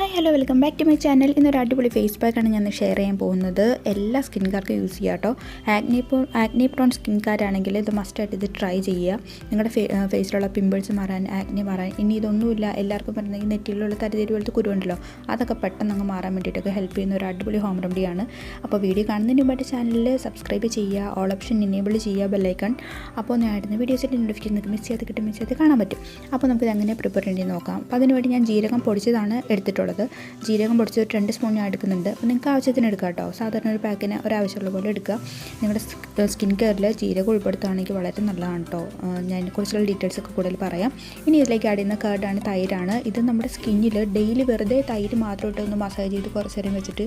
Hi hello welcome back to my channel. ഇന്നൊരു അടിപൊളി face പാക്കാണ് ഞാൻ ഷെയർ ചെയ്യാൻ പോകുന്നത്. എല്ലാ സ്കിൻകാർക്കും യൂസ് ചെയ്യാം കേട്ടോ. ആക്നെ പ്രോൺ സ്കിൻകാരാണെങ്കിൽ ഇത് മസ്റ്റായിട്ട് ഇത് ട്രൈ ചെയ്യുക. നിങ്ങളുടെ ഫേസിലുള്ള പിമ്പിൾസ് മാറാൻ, ആക്നെ മാറാൻ, ഇനി ഇതൊന്നുമില്ല എല്ലാവർക്കും പറഞ്ഞെങ്കിൽ നെറ്റിലുള്ള തരിതരി പോലത്തെ കുരുണ്ടല്ലോ, അതൊക്കെ പെട്ടെന്ന് അങ്ങ് മാറാൻ വേണ്ടിയിട്ടൊക്കെ ഹെൽപ്പ് ചെയ്യുന്ന ഒരു അടിപൊളി ഹോം റെമഡിയാണ്. അപ്പോൾ വീഡിയോ കാണുന്നതിന് മുമ്പായിട്ട് ചാനലിൽ സബ്സ്ക്രൈബ് ചെയ്യുക, ഓൾ ഓപ്ഷൻ എനേബിൾ ചെയ്യുക, ബെല്ലൈക്കൺ. അപ്പോൾ ഞാൻ ഇടുന്ന വീഡിയോസിൻ്റെ നോട്ടിഫിക്കേഷൻ നിങ്ങൾക്ക് മിസ് ചെയ്ത് കാണാൻ പറ്റും. അപ്പോൾ നമുക്കിത് എങ്ങനെ പ്രിപ്പയർ ചെയ്യേണ്ടി നോക്കാം. അപ്പോൾ അതിനുവേണ്ടി ഞാൻ ജീരകം പൊടിച്ചതാണ് എടുത്തിട്ടുള്ളത്. ജീരകം പൊടിച്ച് 2 സ്പൂൺ ഞാൻ എടുക്കുന്നുണ്ട്. അപ്പോൾ നിങ്ങൾക്ക് ആവശ്യത്തിന് എടുക്കുക കേട്ടോ. സാധാരണ ഒരു പാക്കിന് ഒരാവശ്യമുള്ള പോലെ എടുക്കുക. നിങ്ങളുടെ സ്കിൻ കെയറിൽ ജീരകം ഉൾപ്പെടുത്തുകയാണെങ്കിൽ വളരെ നല്ലതാണ് കേട്ടോ. ഞാൻ ഇതിനെക്കുറിച്ചുള്ള ഡീറ്റെയിൽസ് ഒക്കെ കൂടുതൽ പറയാം. ഇനി ഇതിലേക്ക് ആഡ് ചെയ്യുന്ന കേർഡാണ്, തൈരാണ്. ഇത് നമ്മുടെ സ്കിന്നിൽ ഡെയിലി വെറുതെ തൈര് മാത്രം ഇട്ട് ഒന്ന് മസാജ് ചെയ്ത് കുറച്ച് നേരം വെച്ചിട്ട്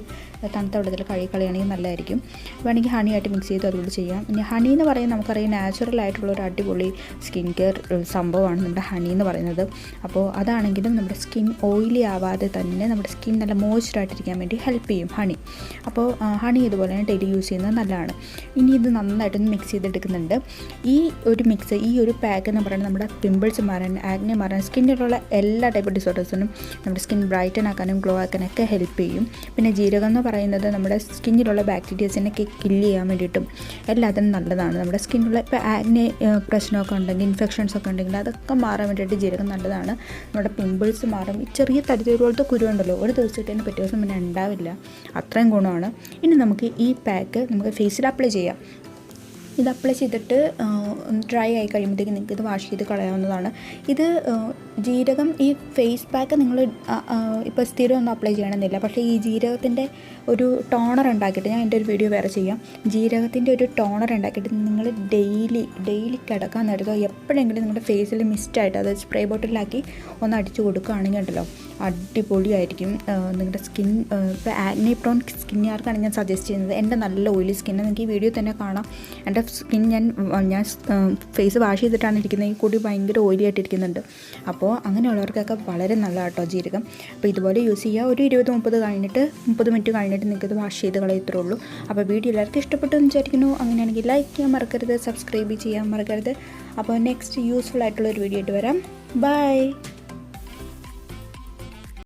തണുത്ത വെള്ളത്തിൽ കഴുകി കളയുകയാണെങ്കിൽ നല്ലതായിരിക്കും. വേണമെങ്കിൽ ഹണി ആയിട്ട് മിക്സ് ചെയ്ത് അതുകൊണ്ട് ചെയ്യാം. ഇനി ഹണി എന്ന് പറയുന്നത് നമുക്കറിയാം നാച്ചുറൽ ആയിട്ടുള്ള ഒരു അടിപൊളി സ്കിൻ കെയർ സംഭവമാണ് നമ്മുടെ ഹണി എന്ന് പറയുന്നത്. അപ്പോൾ അതാണെങ്കിലും നമ്മുടെ സ്കിൻ ഓയിലി ആവാതെ തന്നെ നമ്മുടെ സ്കിൻ നല്ല മോയ്സ്ചറായിട്ടിരിക്കാൻ വേണ്ടി ഹെൽപ്പ് ചെയ്യും ഹണി. അപ്പോൾ ഹണി ഇതുപോലെ തന്നെ ഡെയിലി യൂസ് ചെയ്യുന്നത് നല്ലതാണ്. ഇനി ഇത് നന്നായിട്ടൊന്ന് മിക്സ് ചെയ്തെടുക്കുന്നുണ്ട്. ഈ ഒരു പാക്ക് എന്ന് പറയുന്നത് നമ്മുടെ പിമ്പിൾസ് മാറാൻ, ആക്നെ മാറാൻ, സ്കിന്നിലുള്ള എല്ലാ ടൈപ്പ് ഡിസോർഡേഴ്സിനും നമ്മുടെ സ്കിൻ ബ്രൈറ്റൻ ആക്കാനും ഗ്ലോ ആക്കാനൊക്കെ ഹെൽപ്പ് ചെയ്യും. പിന്നെ ജീരകം എന്ന് പറയുന്നത് നമ്മുടെ സ്കിന്നിലുള്ള ബാക്ടീരിയസിനൊക്കെ കില്ല് ചെയ്യാൻ വേണ്ടിയിട്ടും എല്ലാത്തിനും നല്ലതാണ്. നമ്മുടെ സ്കിന്നിലുള്ള ഇപ്പോൾ ആക്നെ പ്രശ്നമൊക്കെ ഉണ്ടെങ്കിൽ, ഇൻഫെക്ഷൻസ് ഒക്കെ ഉണ്ടെങ്കിൽ അതൊക്കെ മാറാൻ വേണ്ടിയിട്ട് ജീരകം നല്ലതാണ്. നമ്മുടെ പിമ്പിൾസ് മാറും. ഈ ചെറിയ തരിതരി പോലത്തെ കുരുണ്ടല്ലോ, ഒരു ദിവസം ഇട്ടതിന് പിറ്റേ ദിവസം പിന്നെ ഉണ്ടാവില്ല, അത്രയും ഗുണമാണ്. ഇനി നമുക്ക് ഈ പാക്ക് നമുക്ക് ഫേസിൽ അപ്ലൈ ചെയ്യാം. ഇത് അപ്ലൈ ചെയ്തിട്ട് ഡ്രൈ ആയി കഴിയുമ്പോഴത്തേക്കും നിങ്ങൾക്ക് ഇത് വാഷ് ചെയ്ത് കളയാവുന്നതാണ്. ഇത് ജീരകം, ഈ ഫേസ് പാക്ക് നിങ്ങൾ ഇപ്പോൾ സ്ഥിരം ഒന്നും അപ്ലൈ ചെയ്യണമെന്നില്ല. പക്ഷേ ഈ ജീരകത്തിൻ്റെ ഒരു ടോണർ ഉണ്ടാക്കിയിട്ട്, ഞാൻ എൻ്റെ ഒരു വീഡിയോ വേറെ ചെയ്യാം, ജീരകത്തിൻ്റെ ഒരു ടോണർ ഉണ്ടാക്കിയിട്ട് നിങ്ങൾ ഡെയിലി കിടക്കാൻ നേരത്തോ എപ്പോഴെങ്കിലും നിങ്ങളുടെ ഫേസിൽ മിസ്റ്റായിട്ട് അത് സ്പ്രേ ബോട്ടിലാക്കി ഒന്ന് അടിച്ചു കൊടുക്കുകയാണെങ്കിൽ ഉണ്ടല്ലോ, അടിപൊളിയായിരിക്കും നിങ്ങളുടെ സ്കിൻ. ഇപ്പോൾ ആക്നെ പ്രോൺ സ്കിന്നുകാർക്കാണ് ഞാൻ സജസ്റ്റ് ചെയ്യുന്നത്. എൻ്റെ നല്ല ഓയിലി സ്കിന്ന് നിങ്ങൾക്ക് ഈ വീഡിയോ തന്നെ കാണാം. എൻ്റെ സ്കിൻ ഞാൻ ഫേസ് വാഷ് ചെയ്തിട്ടാണ് ഇരിക്കുന്നത്. ഈ കൂടി ഭയങ്കര ഓയിലി ആയിട്ടിരിക്കുന്നുണ്ട്. അപ്പോൾ അങ്ങനെയുള്ളവർക്കൊക്കെ വളരെ നല്ല കേട്ടോ ജീരകം. അപ്പോൾ ഇതുപോലെ യൂസ് ചെയ്യുക. ഒരു 20-30 മിനിറ്റ് കഴിഞ്ഞിട്ട് നിങ്ങൾക്കത് വാഷ് ചെയ്ത് കളയത്തേ ഉള്ളൂ. അപ്പോൾ വീഡിയോ എല്ലാവർക്കും ഇഷ്ടപ്പെട്ടു എന്ന് വിചാരിക്കുന്നു. അങ്ങനെയാണെങ്കിൽ ലൈക്ക് ചെയ്യാൻ മറക്കരുത്, സബ്സ്ക്രൈബ് ചെയ്യാൻ മറക്കരുത്. അപ്പോൾ നെക്സ്റ്റ് യൂസ്ഫുൾ ആയിട്ടുള്ളൊരു വീഡിയോ ആയിട്ട് വരാം. ബൈ.